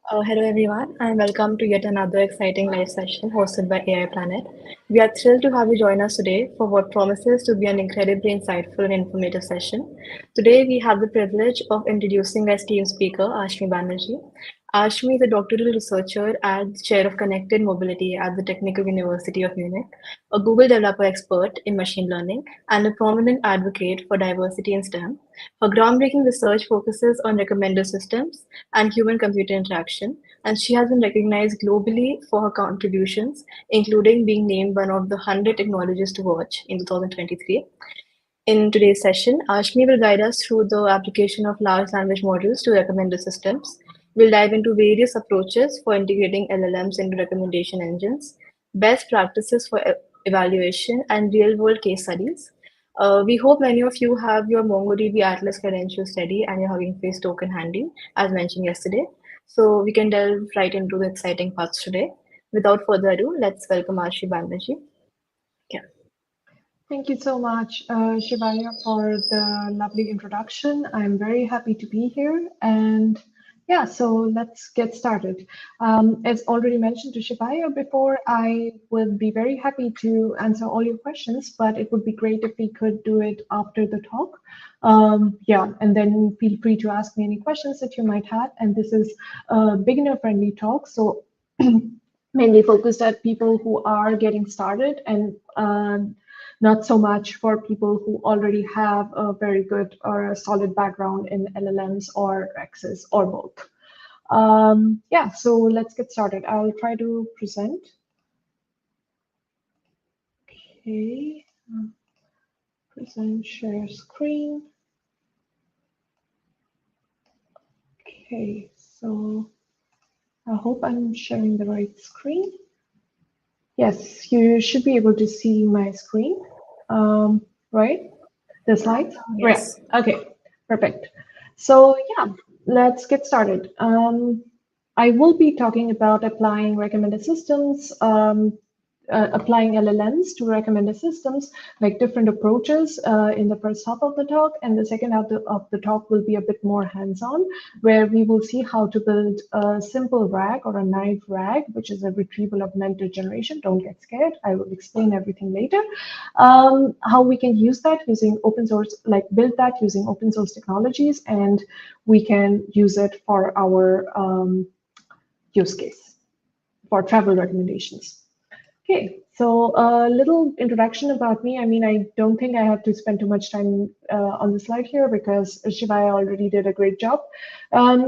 Hello everyone, and welcome to yet another exciting live session hosted by AI Planet. We are thrilled to have you join us today for what promises to be an incredibly insightful and informative session. Today, we have the privilege of introducing our esteemed speaker, Ashmi Banerjee. Ashmi is a doctoral researcher and chair of connected mobility at the Technical University of Munich, a Google developer expert in machine learning, and a prominent advocate for diversity in STEM. Her groundbreaking research focuses on recommender systems and human computer interaction, and she has been recognized globally for her contributions, including being named one of the 100 technologists to watch in 2023. In today's session, Ashmi will guide us through the application of large language models to recommender systems. We'll dive into various approaches for integrating LLMs into recommendation engines, best practices for evaluation, and real world case studies. We hope many of you have your MongoDB Atlas credentials ready and your Hugging Face token handy, as mentioned yesterday. So we can delve right into the exciting parts today. Without further ado, let's welcome Ashmi Banerjee. Yeah. Thank you so much, Shivaya, for the lovely introduction. I'm very happy to be here. And yeah, so let's get started. As already mentioned to Shivaya before, I would be very happy to answer all your questions, but it would be great if we could do it after the talk. Yeah, and then feel free to ask me any questions that you might have. And this is a beginner-friendly talk, so mainly focused at people who are getting started and not so much for people who already have a very good or a solid background in LLMs or recsys or both. Yeah, so let's get started. I'll try to present. Okay, present, share screen. Okay, so I hope I'm sharing the right screen. Yes, you should be able to see my screen, right? The slides? Yes. Right. Okay, perfect. So yeah, let's get started. I will be talking about applying recommender systems, applying LLMs to recommender systems, like different approaches in the first half of the talk. And the second half of the talk will be a bit more hands-on, where we will see how to build a simple RAG or a naive RAG, which is a retrieval augmented generation. Don't get scared. I will explain everything later. How we can use that using open source, like build that using open source technologies, and we can use it for our use case for travel recommendations. Okay, so a little introduction about me. I mean, I don't think I have to spend too much time on the slide here because Shivaya already did a great job.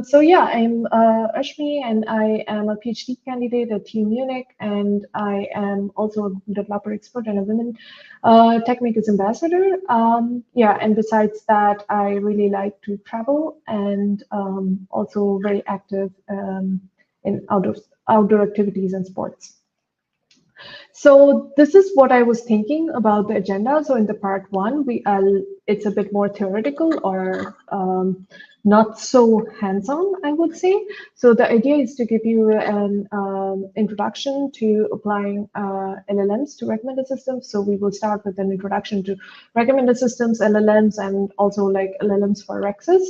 So yeah, I'm Ashmi, and I am a PhD candidate at TU Munich, and I am also a developer expert and a women Technical ambassador. Yeah, and besides that, I really like to travel and also very active in outdoor activities and sports. So this is what I was thinking about the agenda. So in the part one, it's a bit more theoretical or not so hands-on, I would say. So the idea is to give you an introduction to applying LLMs to recommender systems. So we will start with an introduction to recommender systems, LLMs, and also like LLMs for recsys.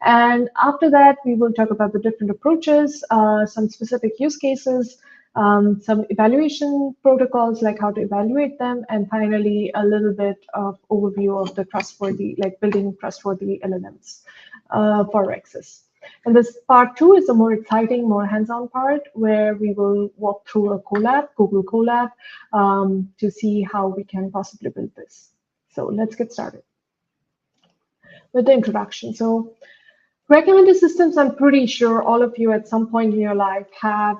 And after that, we will talk about the different approaches, some specific use cases, some evaluation protocols, like how to evaluate them, and finally a little bit of overview of the trustworthy, like building trustworthy LLMs for recsys. And this part two is a more exciting, more hands-on part where we will walk through a Colab, Google Colab, to see how we can possibly build this. So let's get started with the introduction. So recommender systems, I'm pretty sure all of you at some point in your life have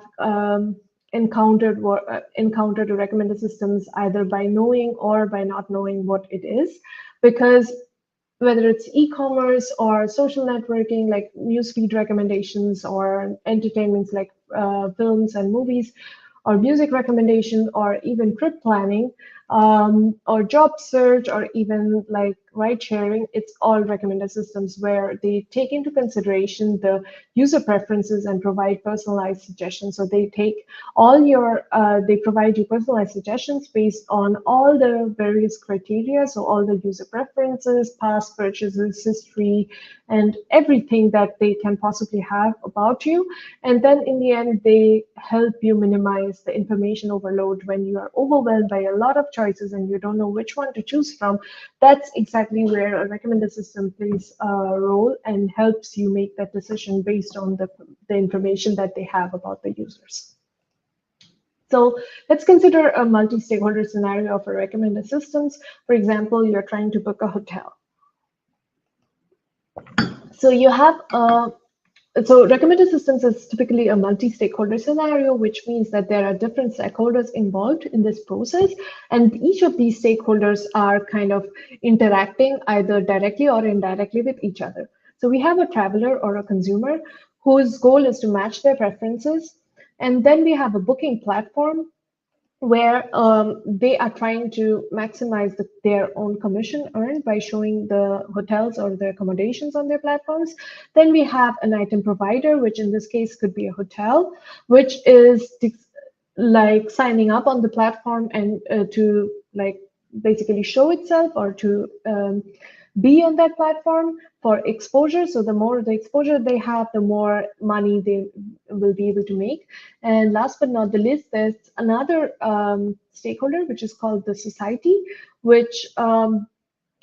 encountered recommender systems either by knowing or by not knowing what it is, because whether it's e-commerce or social networking like newsfeed recommendations, or entertainments like films and movies, or music recommendation, or even trip planning, or job search, or even like ride sharing. It's all recommender systems where they take into consideration the user preferences and provide personalized suggestions. So they take all your, they provide you personalized suggestions based on all the various criteria. So all the user preferences, past purchases, history, and everything that they can possibly have about you. And then in the end, they help you minimize the information overload when you are overwhelmed by a lot of choices and you don't know which one to choose from. That's exactly where a recommender system plays a role and helps you make that decision based on the information that they have about the users. So let's consider a multi-stakeholder scenario for recommender systems. For example, you're trying to book a hotel. So you have so recommender systems is typically a multi-stakeholder scenario, which means that there are different stakeholders involved in this process, and each of these stakeholders are kind of interacting either directly or indirectly with each other. So we have a traveler or a consumer whose goal is to match their preferences, and then we have a booking platform where they are trying to maximize their own commission earned by showing the hotels or the accommodations on their platforms. Then we have an item provider, which in this case could be a hotel, which is like signing up on the platform and to like basically show itself or to be on that platform for exposure. So the more the exposure they have, the more money they will be able to make. And last but not the least, there's another stakeholder, which is called the society, which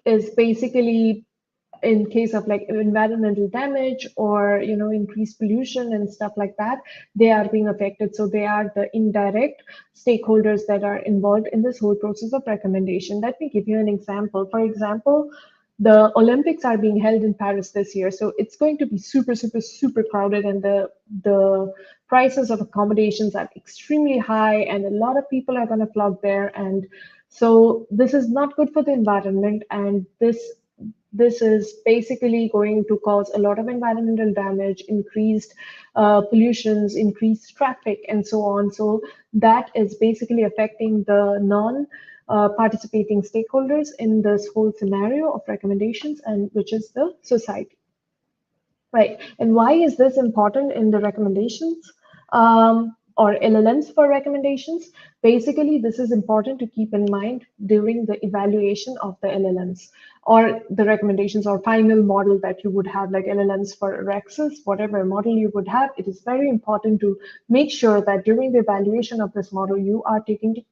is basically in case of like environmental damage or increased pollution and stuff like that, they are being affected. So they are the indirect stakeholders that are involved in this whole process of recommendation. Let me give you an example. For example, the Olympics are being held in Paris this year, so it's going to be super, super, super crowded, and the prices of accommodations are extremely high, and a lot of people are going to flock there. And so this is not good for the environment, and this is basically going to cause a lot of environmental damage, increased pollutions, increased traffic, and so on. So that is basically affecting the participating stakeholders in this whole scenario of recommendations, and which is the society. Right. And why is this important in the recommendations or LLMs for recommendations? Basically, this is important to keep in mind during the evaluation of the LLMs or the recommendations or final model that you would have, like LLMs for recsys, whatever model you would have. It is very important to make sure that during the evaluation of this model, you are taking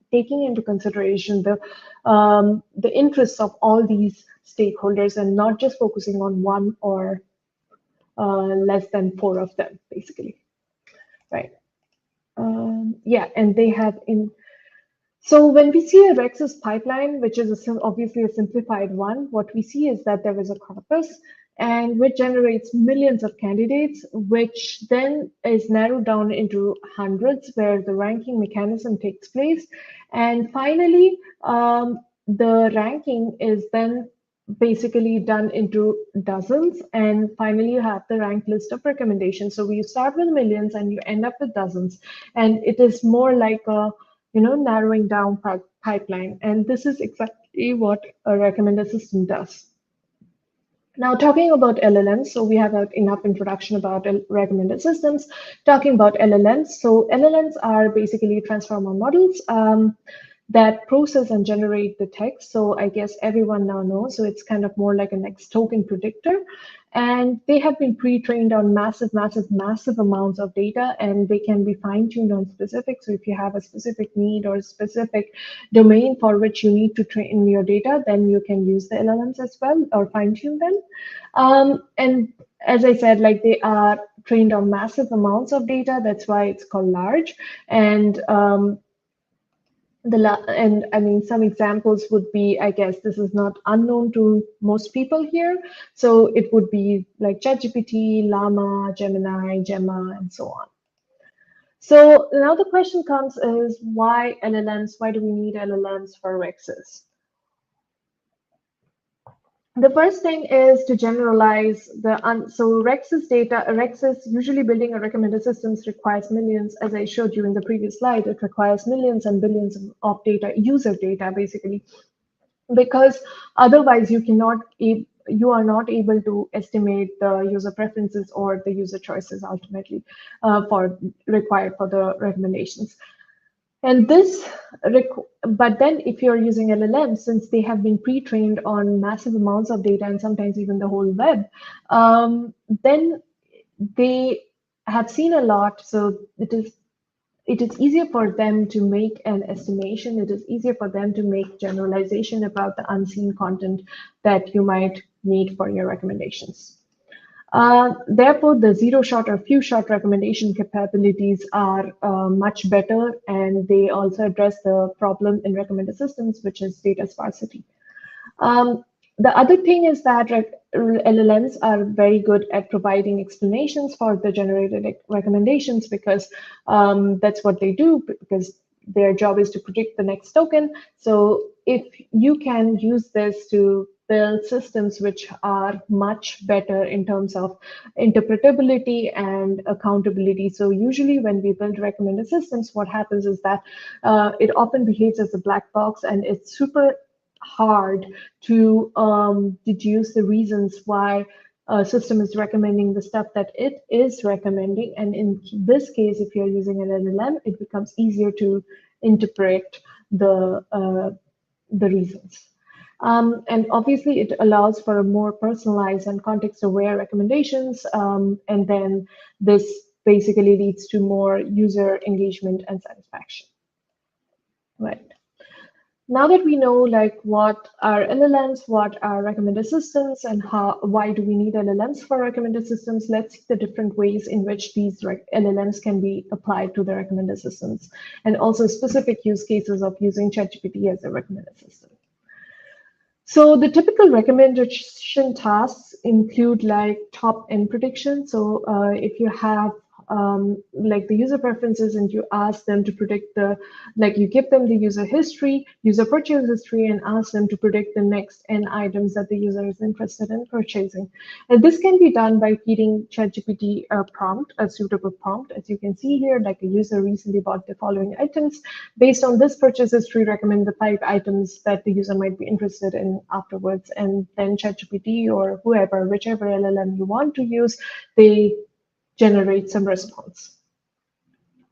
into consideration the interests of all these stakeholders and not just focusing on one or less than 4 of them, basically, right? Yeah, and they have so when we see a recsys pipeline, which is obviously a simplified one, what we see is that there is a corpus and which generates millions of candidates, which then is narrowed down into hundreds where the ranking mechanism takes place. And finally, the ranking is then basically done into dozens, and finally you have the ranked list of recommendations. So you start with millions and you end up with dozens, and it is more like a narrowing down pipeline, and this is exactly what a recommender system does. Now, talking about LLMs, so we have enough introduction about recommender systems. Talking about LLMs, so LLMs are basically transformer models that process and generate the text. So I guess everyone now knows. So it's kind of more like a next token predictor. And they have been pre-trained on massive, massive, massive amounts of data, and they can be fine-tuned on specific. So if you have a specific need or a specific domain for which you need to train your data, then you can use the LLMs as well or fine-tune them. And as I said, like they are trained on massive amounts of data. That's why it's called large. And and I mean, some examples would be, I guess this is not unknown to most people here. So it would be like ChatGPT, Llama, Gemini, Gemma, and so on. So now the question comes is why LLMs? Why do we need LLMs for recsys? The first thing is to generalize so recsys data. Recsys, usually building a recommender systems requires millions, as I showed you in the previous slide, it requires millions and billions of data, user data basically, because otherwise you are not able to estimate the user preferences or the user choices ultimately required for the recommendations. And but then if you're using LLMs, since they have been pre-trained on massive amounts of data and sometimes even the whole web, then they have seen a lot. So it is easier for them to make an estimation. It is easier for them to make generalization about the unseen content that you might need for your recommendations. Therefore, the zero-shot or few-shot recommendation capabilities are much better, and they also address the problem in recommender systems, which is data sparsity. The other thing is that LLMs are very good at providing explanations for the generated recommendations, because that's what they do, because their job is to predict the next token. So if you can use this to build systems which are much better in terms of interpretability and accountability. So usually when we build recommender systems, what happens is that it often behaves as a black box, and it's super hard to deduce the reasons why a system is recommending the stuff that it is recommending. And in this case, if you're using an LLM, it becomes easier to interpret the reasons. And obviously, it allows for a more personalized and context-aware recommendations. And then this basically leads to more user engagement and satisfaction. Right. Now that we know like what are LLMs, what are recommender systems, and why do we need LLMs for recommender systems, let's see the different ways in which these LLMs can be applied to the recommender systems, and also specific use cases of using ChatGPT as a recommender system. So the typical recommendation tasks include like top-end prediction. So if you have like the user preferences and you ask them to predict you give them the user purchase history, and ask them to predict the next N items that the user is interested in purchasing. And this can be done by feeding ChatGPT a suitable prompt. As you can see here, like a user recently bought the following items. Based on this purchase history, recommend the 5 items that the user might be interested in afterwards. And then ChatGPT or whichever LLM you want to use, they generate some response,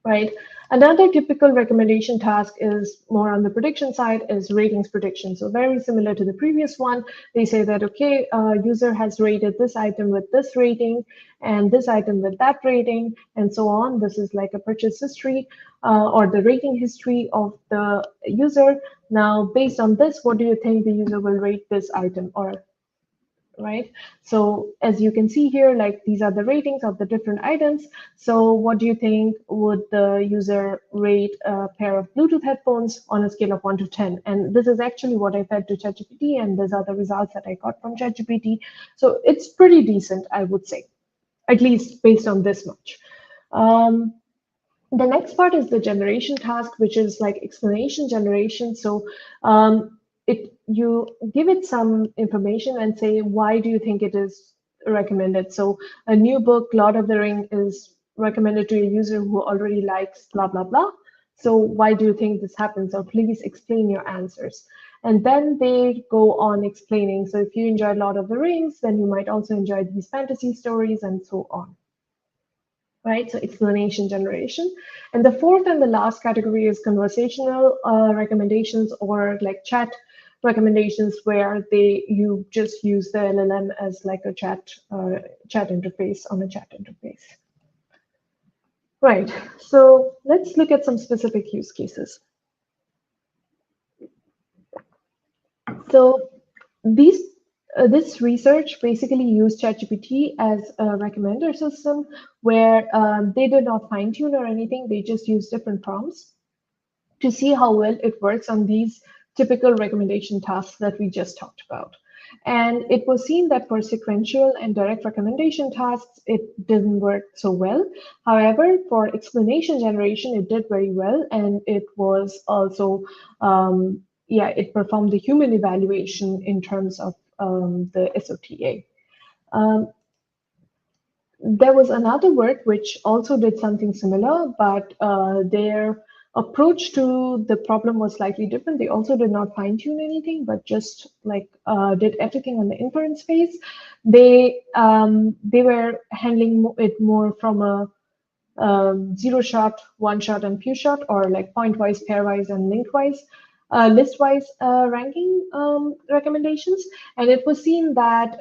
right? Another typical recommendation task is more on the prediction side, is ratings prediction. So very similar to the previous one, they say that, okay, user has rated this item with this rating and this item with that rating and so on. This is like a purchase history or the rating history of the user. Now, based on this, what do you think the user will rate this item, or right? So as you can see here, like these are the ratings of the different items. So what do you think would the user rate a pair of Bluetooth headphones on a scale of 1 to 10? And this is actually what I fed to ChatGPT, and these are the results that I got from ChatGPT. So it's pretty decent, I would say, at least based on this much. The next part is the generation task, which is like explanation generation. So you give it some information and say, why do you think it is recommended? So a new book, Lord of the Ring, is recommended to a user who already likes blah, blah, blah. So why do you think this happens? Or please explain your answers. And then they go on explaining. So if you enjoy Lord of the Rings, then you might also enjoy these fantasy stories and so on. Right, so explanation generation. And the fourth and the last category is conversational recommendations, or like chat recommendations, where you just use the LLM as like a chat interface on a chat interface. Right, so let's look at some specific use cases. So this research basically used ChatGPT as a recommender system, where they did not fine-tune or anything. They just used different prompts to see how well it works on these typical recommendation tasks that we just talked about. And it was seen that for sequential and direct recommendation tasks, it didn't work so well. However, for explanation generation, it did very well. And it was also, it performed the human evaluation in terms of the SOTA. There was another work which also did something similar, but their approach to the problem was slightly different. They also did not fine-tune anything, but just like did everything on the inference phase. They were handling it more from a zero shot, one shot, and few shot, or like point-wise, pairwise, and linked-wise, list-wise ranking recommendations. And it was seen that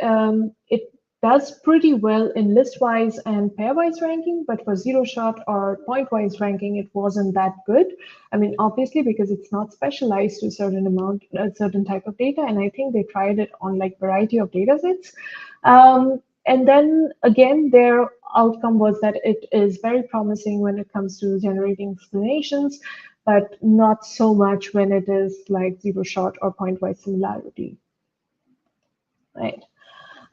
it does pretty well in list-wise and pairwise ranking, but for zero shot or point-wise ranking, it wasn't that good. I mean, obviously, because it's not specialized to a certain amount, a certain type of data. And I think they tried it on like variety of data sets. And then again, their outcome was that it is very promising when it comes to generating explanations, but not so much when it is like zero shot or point-wise similarity. Right.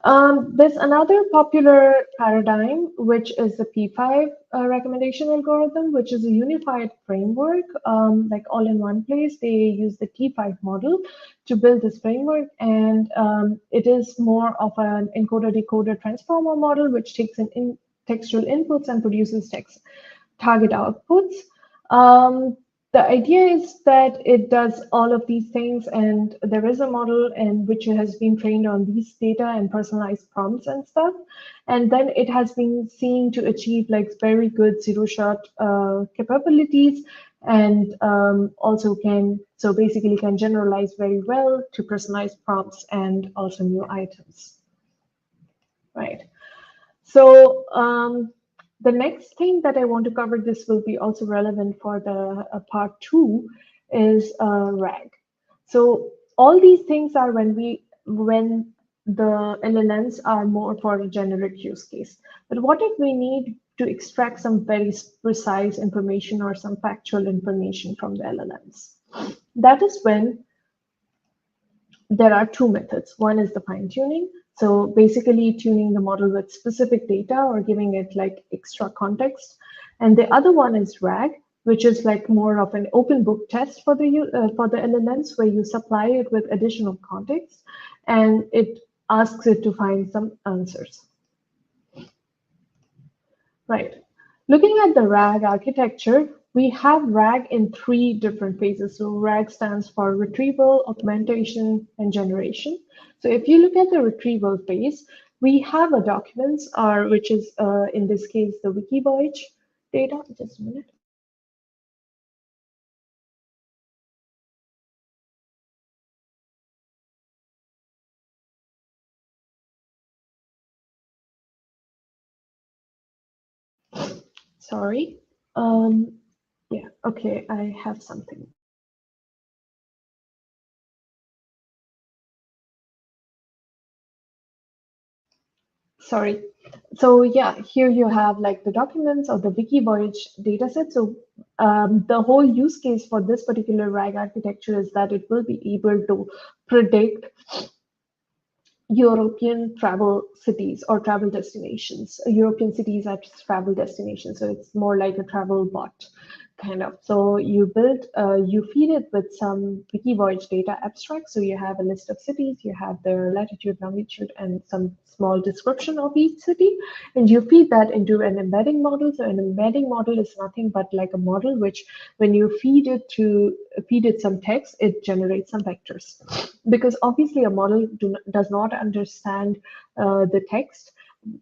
There's another popular paradigm, which is the P5 recommendation algorithm, which is a unified framework, like all in one place. They use the T5 model to build this framework, and it is more of an encoder-decoder transformer model, which takes in textual inputs and produces text target outputs. The idea is that it does all of these things, and there is a model in which it has been trained on these data and personalized prompts and stuff. And then it has been seen to achieve like very good zero-shot capabilities, and also so basically can generalize very well to personalized prompts and also new items. Right. So the next thing that I want to cover, this will be also relevant for the part 2, is RAG. So all these things are when the LLMs are more for a generic use case. But what if we need to extract some very precise information or some factual information from the LLMs? That is when there are two methods. One is the fine-tuning. So basically tuning the model with specific data or giving it like extra context. And the other one is RAG, which is like more of an open book test for the LLMs, where you supply it with additional context and it asks it to find some answers. Right. Looking at the RAG architecture, we have RAG in 3 different phases. So RAG stands for retrieval, augmentation, and generation. So if you look at the retrieval phase, we have a documents, which is in this case the wiki voyage data. Just a minute. Sorry. Yeah. Okay. I have something. Sorry. So yeah, here you have like the documents or the wiki voyage dataset. So the whole use case for this particular RAG architecture is that it will be able to predict European travel cities or travel destinations. European cities are travel destinations, so it's more like a travel bot kind of. So you feed it with some wiki voyage data abstract. So you have a list of cities, you have their latitude, longitude, and some small description of each city, and you feed that into an embedding model. So an embedding model is nothing but like a model which, when you feed it some text, it generates some vectors. Because obviously a model does not understand the text,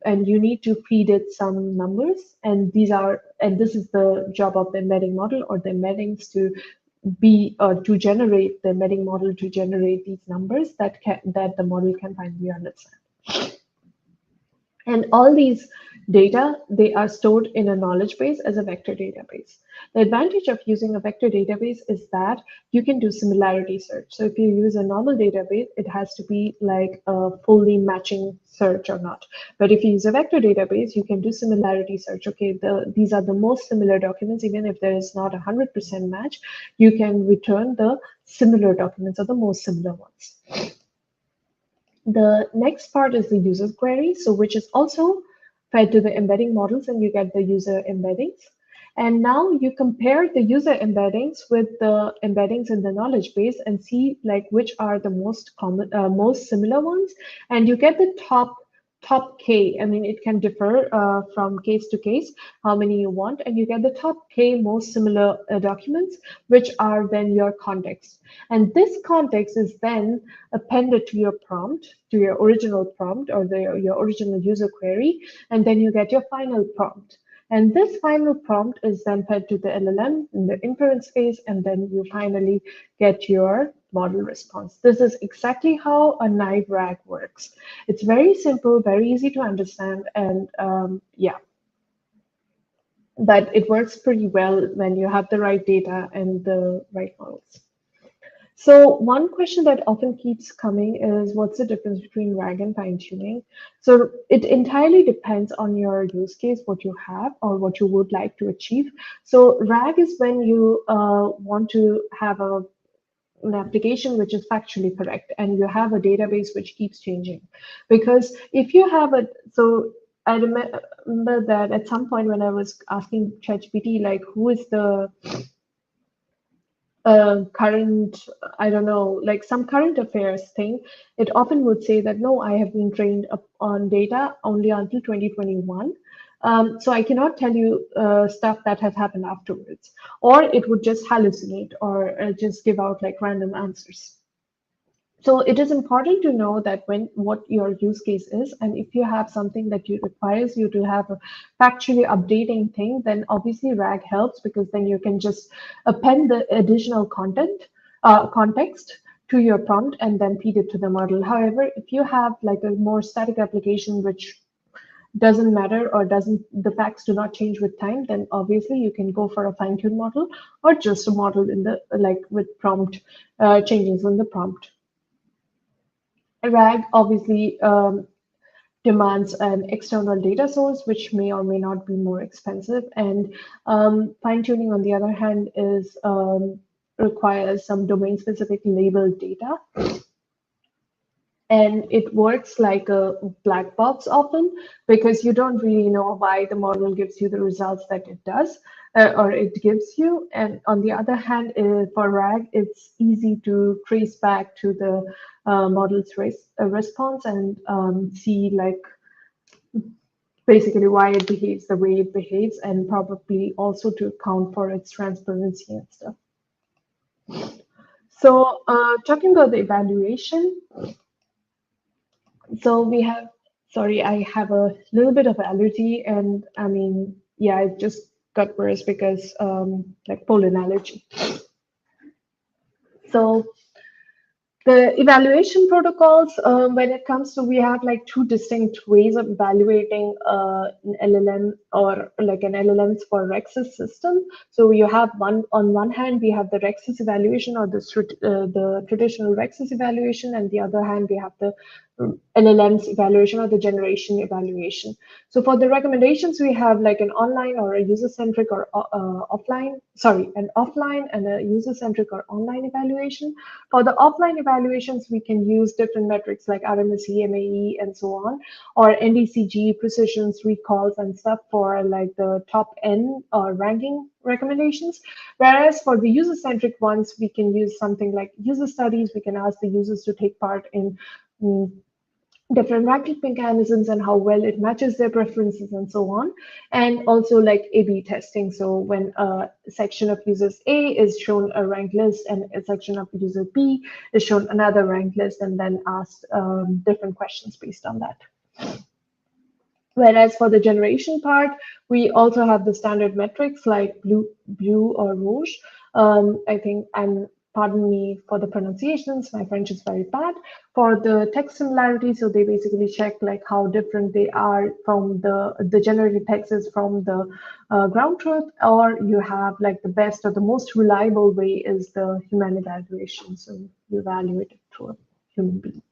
and you need to feed it some numbers, and this is the job of the embedding model or the embeddings to generate the embedding model to generate these numbers that the model can finally understand. And all these data, they are stored in a knowledge base as a vector database. The advantage of using a vector database is that you can do similarity search. So if you use a normal database, it has to be like a fully matching search or not. But if you use a vector database, you can do similarity search. Okay, these are the most similar documents. Even if there is not 100% match, you can return the similar documents or the most similar ones. The next part is the user query, so which is also fed to the embedding models, and you get the user embeddings. And now you compare the user embeddings with the embeddings in the knowledge base and see like which are the most common, most similar ones, and you get the top K. I mean, it can differ from case to case, how many you want, and you get the top K most similar documents, which are then your context. And this context is then appended to your prompt, to your original prompt or your original user query, and then you get your final prompt. And this final prompt is then fed to the LLM in the inference phase, and then you finally get your model response. This is exactly how a naive RAG works. It's very simple, very easy to understand, and yeah, but it works pretty well when you have the right data and the right models. So one question that often keeps coming is, what's the difference between RAG and fine-tuning? So it entirely depends on your use case, what you have or what you would like to achieve. So RAG is when you want to have an application which is factually correct, and you have a database which keeps changing. Because if you have I remember that at some point when I was asking ChatGPT, like, who is the current, I don't know, like some current affairs thing, it often would say that, no, I have been trained on data only until 2021. So I cannot tell you stuff that has happened afterwards, or it would just hallucinate or just give out like random answers. So it is important to know that what your use case is, and if you have something that requires you to have a factually updating thing, then obviously RAG helps, because then you can just append the additional context to your prompt and then feed it to the model. However, if you have like a more static application which doesn't matter or the facts do not change with time, then obviously you can go for a fine-tuned model or just a model in the with prompt changes in the prompt. RAG obviously demands an external data source, which may or may not be more expensive. And fine-tuning, on the other hand, requires some domain-specific labeled data. And it works like a black box often, because you don't really know why the model gives you the results that it does, or it gives you. And on the other hand, for RAG, it's easy to trace back to the model's response and see like basically why it behaves the way it behaves, and probably also to account for its transparency and stuff. So talking about the evaluation, so we have, sorry, I have a little bit of allergy, and I mean, yeah, it just got worse because like pollen allergy. So the evaluation protocols, when it comes to, we have like two distinct ways of evaluating an LLM, or like an LLMs for recsys system. So you have on one hand, we have the recsys evaluation, or the traditional recsys evaluation, and the other hand, we have the LLMs evaluation, or the generation evaluation. So for the recommendations, we have like an online or a user-centric or an offline and a user-centric or online evaluation. For the offline evaluations, we can use different metrics like RMSE, MAE, and so on, or NDCG, precisions, recalls, and stuff for like the top N or ranking recommendations. Whereas for the user-centric ones, we can use something like user studies. We can ask the users to take part in different ranking mechanisms and how well it matches their preferences and so on. And also like A/B testing. So when a section of users A is shown a ranked list and a section of user B is shown another ranked list, and then asked different questions based on that. Whereas for the generation part, we also have the standard metrics like blue or rouge. I think pardon me for the pronunciations, my French is very bad. For the text similarity, so they basically check like how different they are from the generated text is from the ground truth, or you have like the best or the most reliable way is the human evaluation. So you evaluate it through a human being.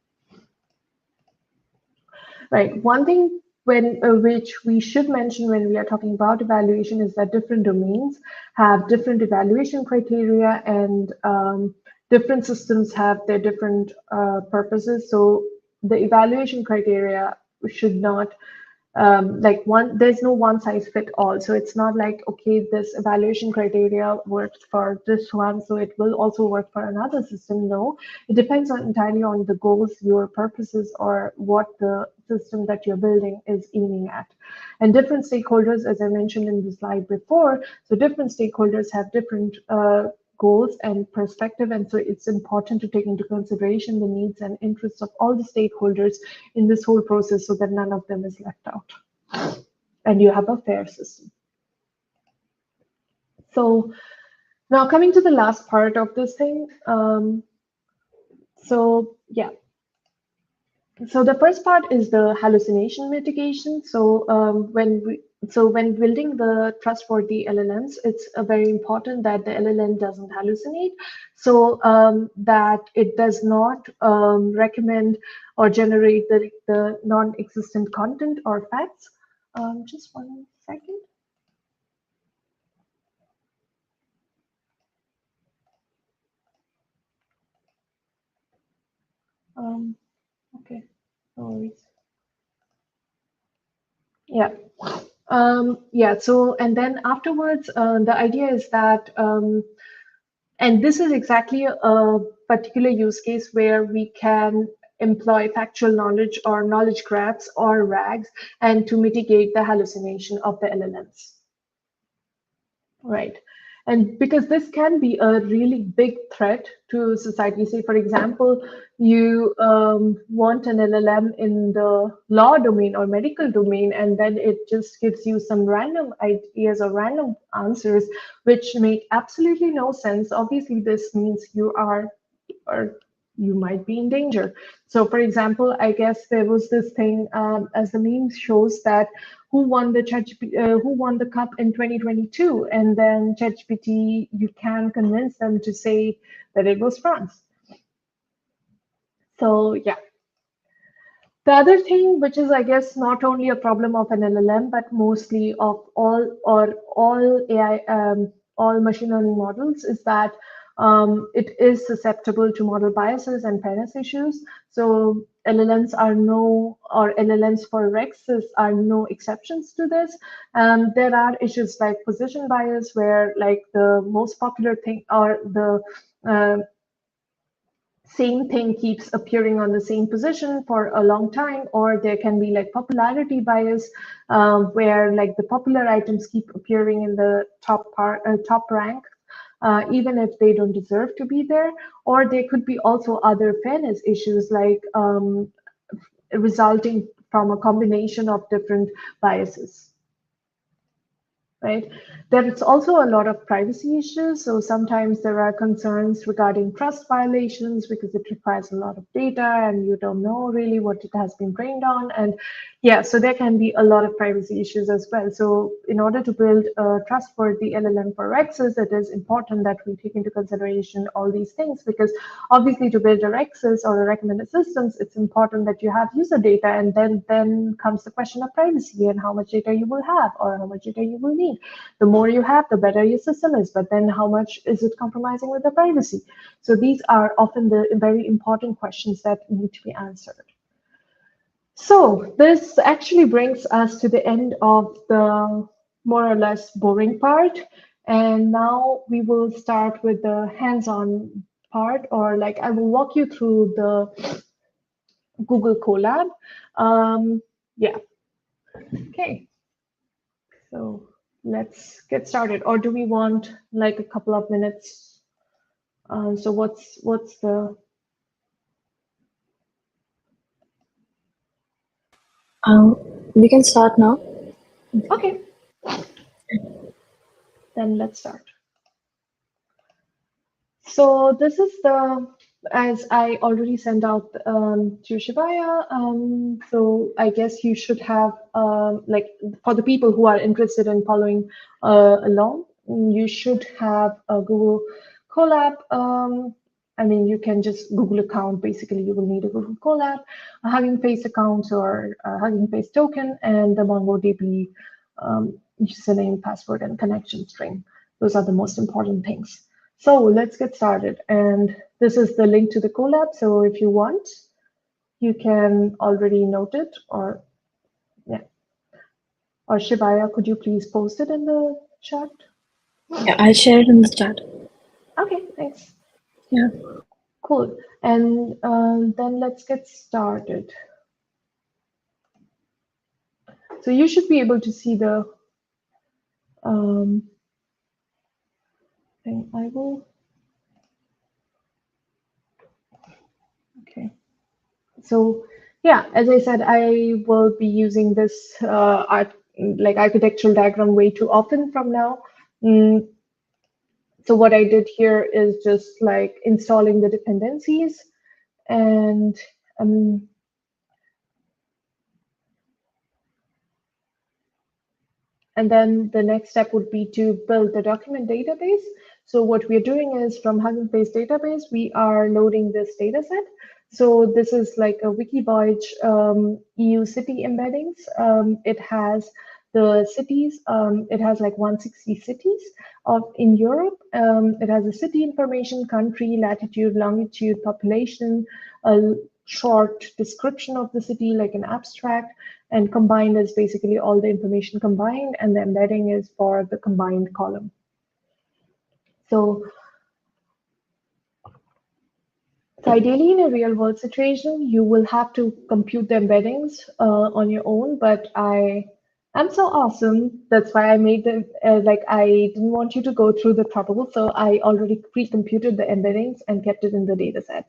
Right, one thing which we should mention when we are talking about evaluation is that different domains have different evaluation criteria, and different systems have their different purposes. So the evaluation criteria should not there's no one size fit all. So it's not like, okay, this evaluation criteria worked for this one, so it will also work for another system. No, it depends entirely on the goals, your purposes, or what the system that you're building is aiming at. And different stakeholders, as I mentioned in the slide before, so different stakeholders have different goals and perspective, and so it's important to take into consideration the needs and interests of all the stakeholders in this whole process so that none of them is left out and you have a fair system. So now coming to the last part of this thing. So the first part is the hallucination mitigation. So when building the trustworthy LLMs, it's very important that the LLM doesn't hallucinate, so that it does not recommend or generate the non-existent content or facts. Just 1 second. Okay, no worries. So and then afterwards, the idea is that, and this is exactly a particular use case where we can employ factual knowledge or knowledge graphs or RAGs, and to mitigate the hallucination of the LLMs. Right. And because this can be a really big threat to society. Say, for example, you want an LLM in the law domain or medical domain, and then it just gives you some random ideas or random answers, which make absolutely no sense. Obviously, this means you are, or you might be in danger. So, for example, I guess there was this thing, as the meme shows, that who won the cup in 2022, and then ChatGPT, you can convince them to say that it was France. So yeah. The other thing, which is, I guess, not only a problem of an LLM, but mostly of all AI, all machine learning models, is that it is susceptible to model biases and fairness issues. So LLMs for recsys are no exceptions to this. There are issues like position bias, where like the most popular thing or the same thing keeps appearing on the same position for a long time, or there can be like popularity bias, where like the popular items keep appearing in the top rank, even if they don't deserve to be there. Or there could be also other fairness issues, like resulting from a combination of different biases. Right. There's also a lot of privacy issues. So sometimes there are concerns regarding trust violations because it requires a lot of data and you don't know really what it has been trained on. And yeah, so there can be a lot of privacy issues as well. So in order to build a trustworthy LLM for recsys, it is important that we take into consideration all these things, because obviously to build a recsys or a recommended systems, it's important that you have user data, and then comes the question of privacy and how much data you will have or how much data you will need. The more you have, the better your system is, but then how much is it compromising with the privacy? So these are often the very important questions that need to be answered. So this actually brings us to the end of the more or less boring part. And now we will start with the hands-on part, or like I will walk you through the Google Colab. Yeah. Okay. So let's get started. Or do we want like a couple of minutes? So what's the? We can start now. Okay. Then let's start. So this is the, as I already sent out to Shivaya. So I guess you should have, like for the people who are interested in following along, you should have a Google Colab. I mean, you can just Google account. Basically, you will need a Google Colab, a Hugging Face account or a Hugging Face token, and the MongoDB username, password, and connection string. Those are the most important things. So let's get started. And this is the link to the Colab. So if you want, you can already note it, or yeah. Or Shivaya, could you please post it in the chat? Yeah, I'll share it in the chat. Okay, thanks. Yeah. Cool. And then let's get started. So you should be able to see the thing. I will. Okay. So yeah, as I said, I will be using this architectural diagram way too often from now. So what I did here is just like installing the dependencies, and then the next step would be to build the document database. So what we're doing is from Hugging Face database, we are loading this data set. So this is like a Wikivoyage EU city embeddings. It has the cities, it has like 160 cities in Europe. It has a city information, country, latitude, longitude, population, a short description of the city, like an abstract, and combined is basically all the information combined, and the embedding is for the combined column. So ideally, in a real world situation, you will have to compute the embeddings on your own, but I'm so awesome. That's why I made them, I didn't want you to go through the trouble. So I already pre-computed the embeddings and kept it in the data set.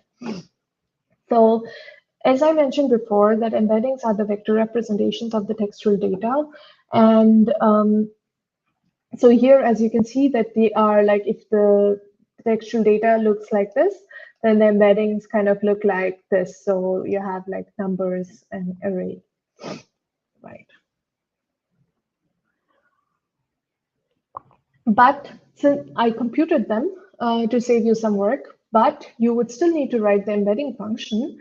So as I mentioned before, that embeddings are the vector representations of the textual data. And so here, as you can see, that they are like, if the textual data looks like this, then the embeddings kind of look like this. So you have like numbers and array, right? But since I computed them to save you some work, but you would still need to write the embedding function,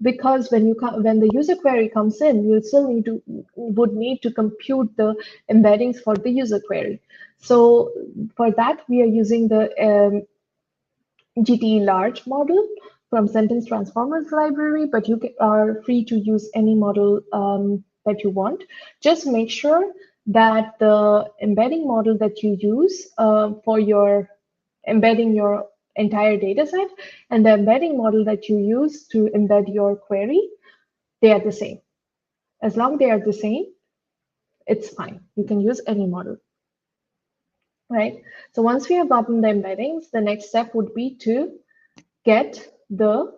because when the user query comes in, you still would need to compute the embeddings for the user query. So for that, we are using the GDE large model from Sentence Transformers library, but you are free to use any model that you want. Just make sure that the embedding model that you use for your embedding your entire data set and the embedding model that you use to embed your query, they are the same. As long as they are the same, it's fine. You can use any model. Right? So once we have gotten the embeddings, the next step would be to get the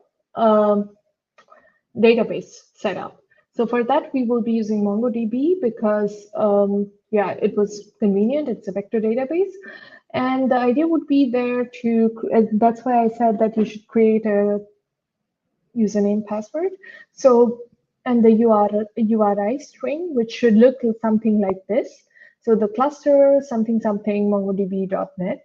database set up. So for that, we will be using MongoDB because, yeah, it was convenient. It's a vector database. And the idea would be there to, that's why I said that you should create a username password. So, and the URI string, which should look something like this. So the cluster something mongodb.net.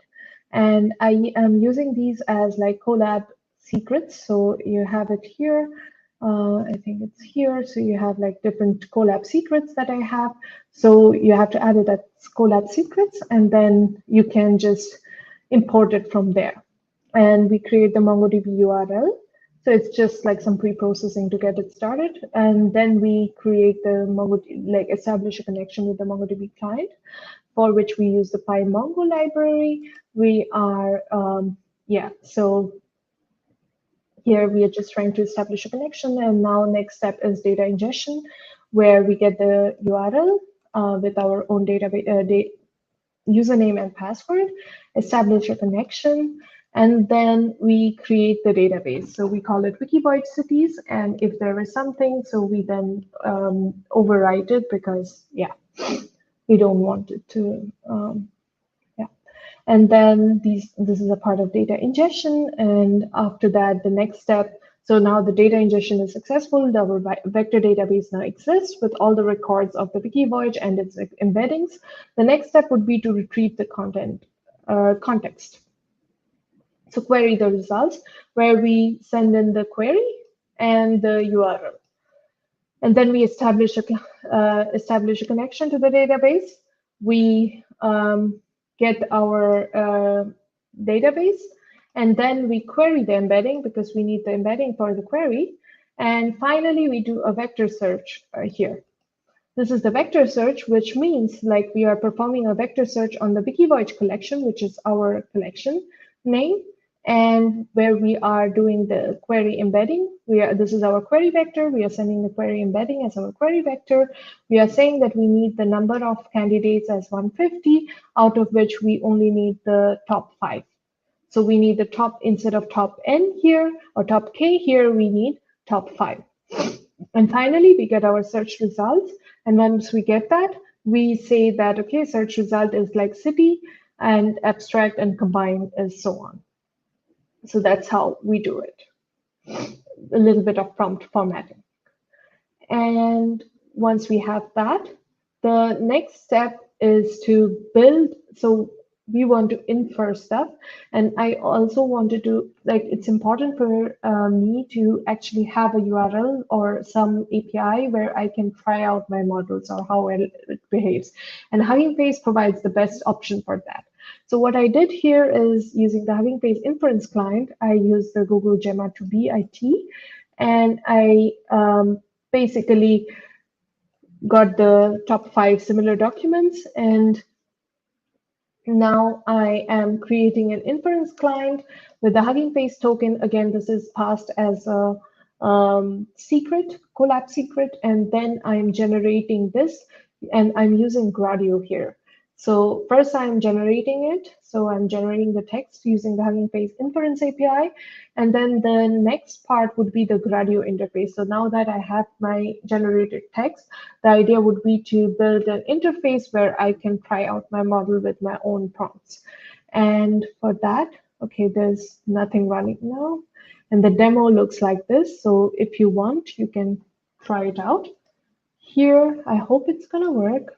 And I am using these as like Colab secrets. So you have it here. I think it's here. So you have like different Colab secrets that I have. So you have to add it as Colab secrets, and then you can just import it from there. And we create the MongoDB URL. So it's just like some pre-processing to get it started. And then we create the MongoDB, like establish a connection with the MongoDB client, for which we use the PyMongo library. We are, yeah, so here we are just trying to establish a connection. And now next step is data ingestion, where we get the URL with our own database, username and password, establish a connection, and then we create the database. So we call it Wikivoyage cities, and if there is something, so we then overwrite it because, yeah, we don't want it to, yeah. And then this is a part of data ingestion, and after that, the next step, so now the data ingestion is successful. Our vector database now exists with all the records of the Wikivoyage and its embeddings. The next step would be to retrieve the context. So query the results, where we send in the query and the URL. And then we establish a connection to the database. We get our database, and then we query the embedding because we need the embedding for the query. And finally, we do a vector search here. This is the vector search, which means like we are performing a vector search on the Wikivoyage collection, which is our collection name, and where we are doing the query embedding. This is our query vector. We are sending the query embedding as our query vector. We are saying that we need the number of candidates as 150, out of which we only need the top 5. So we need the top, instead of top n here or top k here, we need top 5. And finally, we get our search results. And once we get that, we say that, okay, search result is like city, and abstract and combine is so on. So that's how we do it. A little bit of prompt formatting. And once we have that, the next step is to build. So we want to infer stuff. And I also wanted to, like, it's important for me to actually have a URL or some API where I can try out my models or how well it behaves. And Hugging Face provides the best option for that. So what I did here is using the Hugging Face inference client, I used the Google Gemma 2B IT, and I basically got the top 5 similar documents, and now I am creating an inference client with the Hugging Face token. Again, this is passed as a secret, collab secret, and then I'm generating this, and I'm using Gradio here. So first I'm generating it. So I'm generating the text using the Hugging Face inference API. And then the next part would be the Gradio interface. So now that I have my generated text, the idea would be to build an interface where I can try out my model with my own prompts. And for that, okay, there's nothing running now. And the demo looks like this. So if you want, you can try it out. Here, I hope it's gonna work.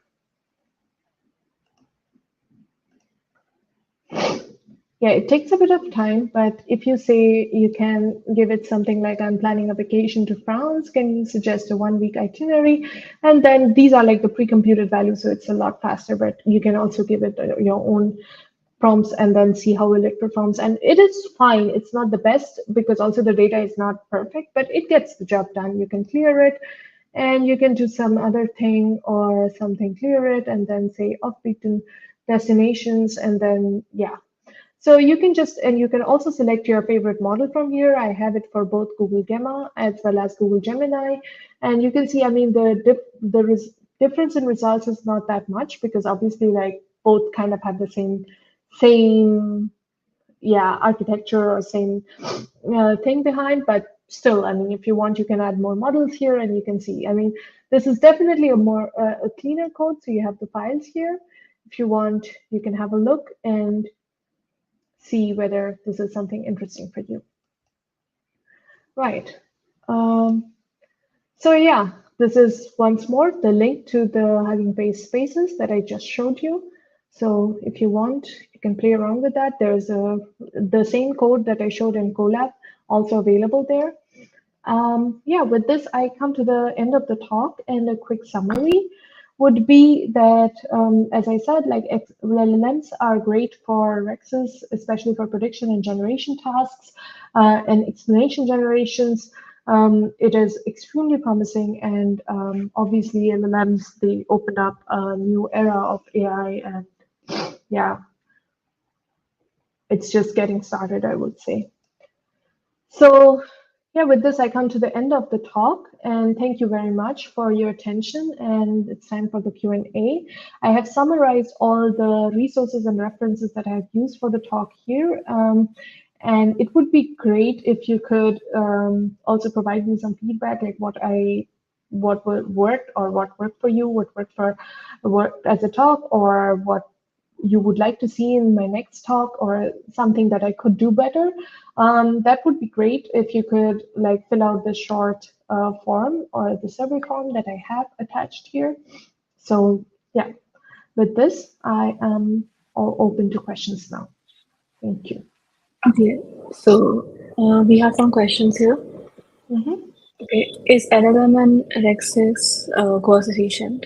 Yeah, it takes a bit of time, but if you say you can give it something like, I'm planning a vacation to France, can you suggest a 1-week itinerary? And then these are like the pre-computed values, so it's a lot faster, but you can also give it your own prompts and then see how well it performs. And it is fine. It's not the best because also the data is not perfect, but it gets the job done. You can clear it and you can do some other thing or something, clear it, and then say off-beaten destinations, and then, yeah. So you can just, and you can also select your favorite model from here. I have it for both Google Gemma as well as Google Gemini. And you can see, I mean, the difference in results is not that much because obviously like both kind of have the same architecture or same thing behind, but still, I mean, if you want, you can add more models here and you can see, I mean, this is definitely a more a cleaner code. So you have the files here. If you want, you can have a look and see whether this is something interesting for you. Right. So yeah, this is once more the link to the Hugging Face spaces that I just showed you. So if you want, you can play around with that. There's the same code that I showed in Colab also available there. Yeah, with this, I come to the end of the talk, and a quick summary would be that, as I said, like LLMs are great for recsys, especially for prediction and generation tasks and explanation generations. It is extremely promising, and obviously LLMs, they opened up a new era of AI, and yeah, it's just getting started, I would say. So yeah, with this, I come to the end of the talk, and thank you very much for your attention, and it's time for the Q&A. I have summarized all the resources and references that I have used for the talk here, and it would be great if you could also provide me some feedback, like what worked or what worked for you, what worked as a talk, or what you would like to see in my next talk, or something that I could do better. That would be great if you could like fill out the short form or the survey form that I have attached here. So yeah, with this, I am all open to questions now. Thank you. Okay, so we have some questions here. Okay, is LLM and recsys cost efficient?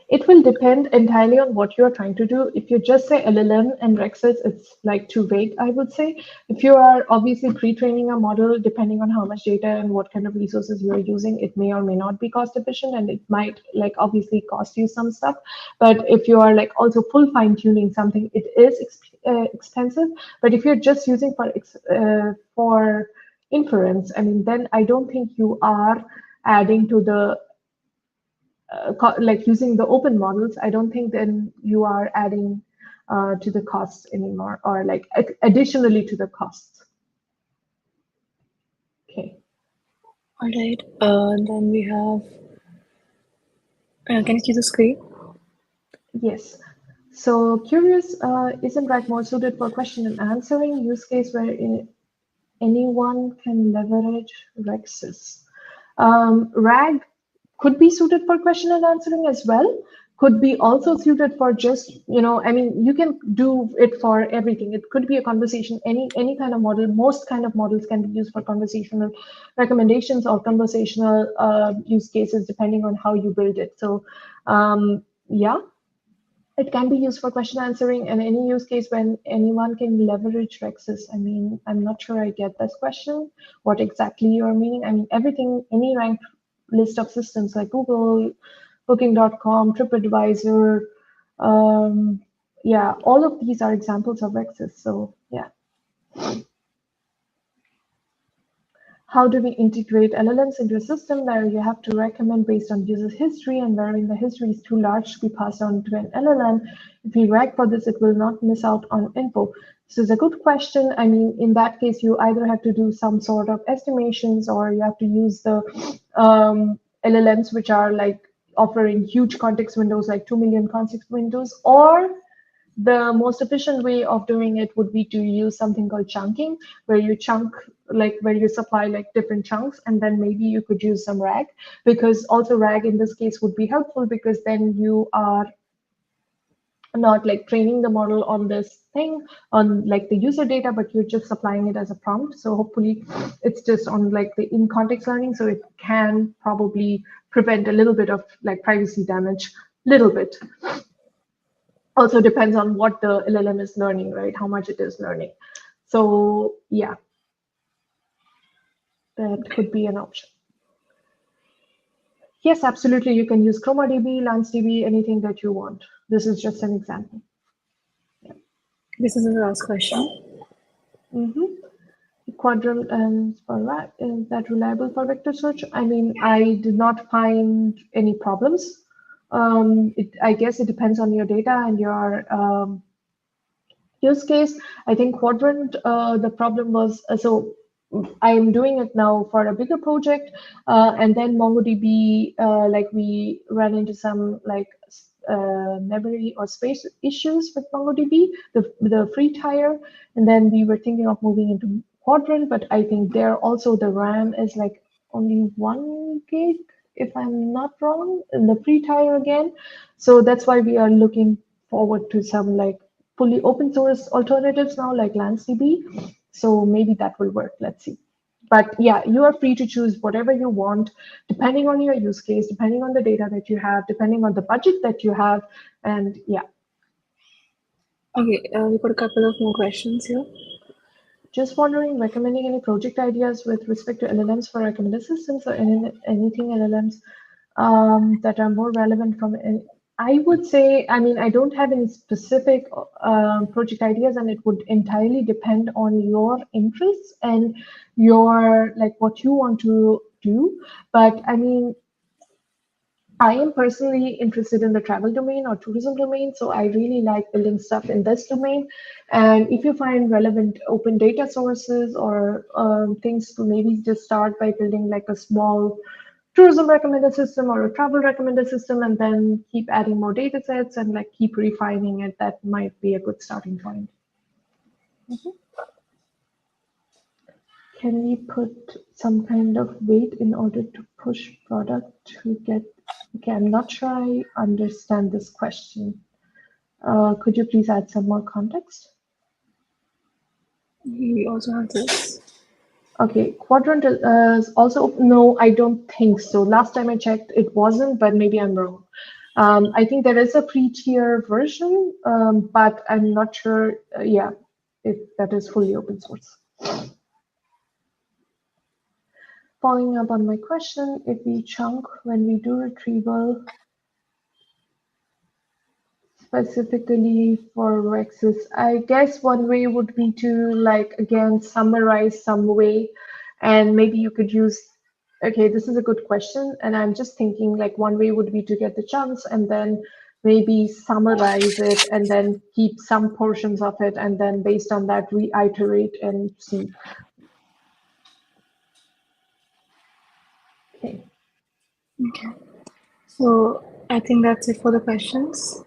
It will depend entirely on what you're trying to do. If you just say LLM and recsys, it's like too vague, I would say. If you are obviously pre-training a model, depending on how much data and what kind of resources you are using, it may or may not be cost efficient, and it might like obviously cost you some stuff. But if you are like also full fine tuning something, it is expensive. But if you're just using for inference, I mean, then I don't think you are adding to the like using the open models, I don't think then you are adding to the costs anymore, or like additionally to the costs. Okay. All right. Then we have. Can you see the screen? Yes. So curious, isn't RAG more suited for question and answering use case where anyone can leverage recsys? RAG could be suited for question and answering as well, could be also suited for just, I mean, you can do it for everything. It could be a conversation, any kind of model. Most kind of models can be used for conversational recommendations or conversational use cases, depending on how you build it. So yeah, it can be used for question answering and any use case when anyone can leverage recsys. I mean, I'm not sure I get this question, what exactly you're meaning. I mean, everything, any ranked list of systems like Google, Booking.com, TripAdvisor, yeah, all of these are examples of recsys. So yeah. How do we integrate LLMs into a system where you have to recommend based on user history and wherein the history is too large to be passed on to an LLM? If we rank for this, it will not miss out on info. This is a good question. I mean, in that case, you either have to do some sort of estimations or you have to use the LLMs, which are like offering huge context windows, like 2 million context windows, or the most efficient way of doing it would be to use something called chunking, where you chunk, like where you supply like different chunks, and then maybe you could use some RAG, because also RAG in this case would be helpful because then you are not like training the model on this thing, on like the user data, but you're just supplying it as a prompt. So hopefully it's just on like the in context learning. So it can probably prevent a little bit of like privacy damage, little bit. Also depends on what the LLM is learning, right? How much it is learning. So yeah, that could be an option. Yes, absolutely. You can use ChromaDB, LansDB, anything that you want. This is just an example. Yeah. This is the last question. Quadrant and for is that reliable for vector search? I mean, I did not find any problems. I guess it depends on your data and your use case. I think Quadrant, the problem was, so I'm doing it now for a bigger project, and then MongoDB, like we ran into some like memory or space issues with MongoDB, the free tier, and then we were thinking of moving into Quadrant, but I think there also the RAM is like only 1 gig, if I'm not wrong, in the free tier again. So that's why we are looking forward to some like fully open source alternatives now, like LansDB. So maybe that will work. Let's see. But yeah, you are free to choose whatever you want, depending on your use case, depending on the data that you have, depending on the budget that you have, and yeah. Okay, we got a couple of more questions here. Just wondering, recommending any project ideas with respect to LLMs for recommended systems or anything LLMs that are more relevant from I would say, I mean, I don't have any specific project ideas, and it would entirely depend on your interests and your, like, what you want to do. But I mean, I am personally interested in the travel domain or tourism domain, so I really like building stuff in this domain. And if you find relevant open data sources or things to maybe just start by building like a small tourism recommender system or a travel recommender system, and then keep adding more data sets and like keep refining it, that might be a good starting point. Can we put some kind of weight in order to push product to get? Okay, I'm not sure I understand this question. Could you please add some more context? We also have this. Okay, Quadrant is also, no, I don't think so. Last time I checked, it wasn't, but maybe I'm wrong. I think there is a pre-tier version, but I'm not sure, yeah, if that is fully open source. Following up on my question, if we chunk when we do retrieval, specifically for recsys, I guess one way would be to, like, again, summarize some way, and maybe you could use, okay, this is a good question, and I'm just thinking like one way would be to get the chunks and then maybe summarize it and then keep some portions of it, and then based on that reiterate and see. Okay. Okay. So I think that's it for the questions.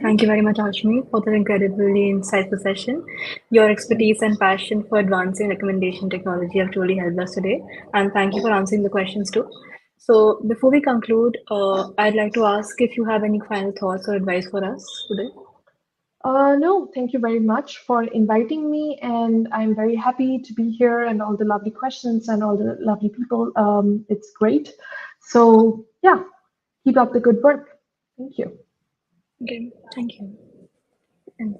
Thank you very much, Ashmi, for the incredibly insightful session. Your expertise and passion for advancing recommendation technology have truly helped us today. And thank you for answering the questions too. So before we conclude, I'd like to ask if you have any final thoughts or advice for us today. No, thank you very much for inviting me, and I'm very happy to be here and all the lovely questions and all the lovely people. It's great. So yeah, keep up the good work. Thank you. Okay, thank you. And